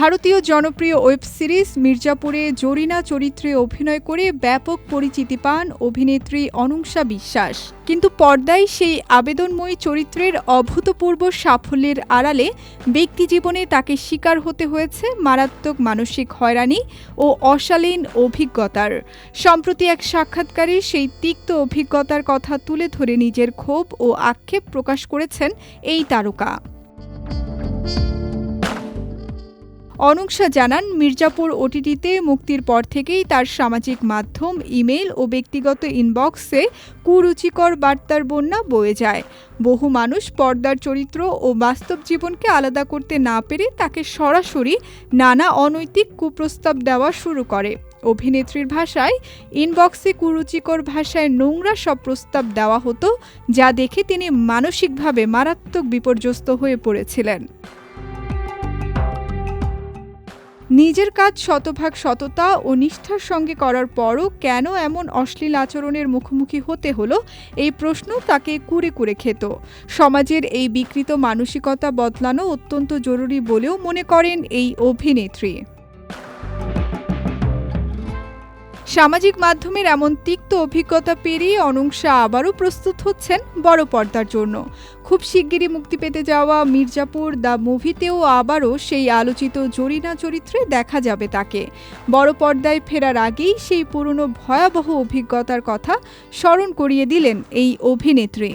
ভারতীয় জনপ্রিয় web series মির্জাপুরে Zarina চরিত্রে অভিনয় করে ব্যাপক পরিচিতি পান অভিনেত্রী অনুংশা বিশ্বাস। কিন্তু পর্দায় সেই আবেদনময়ী চরিত্রের অভূতপূর্ব সাফল্যের আড়ালে ব্যক্তিজীবনে তাকে শিকার হতে হয়েছে মারাত্মক মানসিক হয়রানি ও অশালীন অভিজ্ঞতার। সম্প্রতি এক সাক্ষাৎকারে সেই তিক্ত অভিজ্ঞতার কথা তুলে ধরে নিজের ক্ষোভ ও আক্ষেপ প্রকাশ করেছেন এই তারকা। অনুংশা জানান, মির্জাপুর ওটিটিতে মুক্তির পর থেকেই তার সামাজিক মাধ্যম, ইমেইল ও ব্যক্তিগত ইনবক্সে কুরুচিকর বার্তার বন্যা বয়ে যায়। বহু মানুষ পর্দার চরিত্র ও বাস্তব জীবনকে আলাদা করতে না পেরে তাকে সরাসরি নানা অনৈতিক কুপ্রস্তাব দেওয়া শুরু করে। অভিনেত্রীর ভাষায়, ইনবক্সে কুরুচিকর ভাষায় নোংরা সব প্রস্তাব দেওয়া হতো, যা দেখে তিনি মানসিকভাবে মারাত্মক বিপর্যস্ত হয়ে পড়েছিলেন। নিজের কাজ শতভাগ সততা ও নিষ্ঠার সঙ্গে করার পরও কেন এমন অশ্লীল আচরণের মুখোমুখি হতে হলো, এই প্রশ্ন তাকে কুরে কুরে খেত। সমাজের এই বিকৃত মানসিকতা বদলানো অত্যন্ত জরুরি বলেও মনে করেন এই অভিনেত্রী। সামাজিক মাধ্যমের এমন তিক্ত অভিজ্ঞতা পেরিয়ে অনুংশা আবারও প্রস্তুত হচ্ছেন বড় পর্দার জন্য। খুব শিগগিরই মুক্তি পেতে যাওয়া মির্জাপুর দ্য মুভিতেও আবারও সেই আলোচিত জরিনা চরিত্রে দেখা যাবে তাকে। বড় পর্দায় ফেরার আগেই সেই পুরনো ভয়াবহ অভিজ্ঞতার কথা স্মরণ করিয়ে দিলেন এই অভিনেত্রী।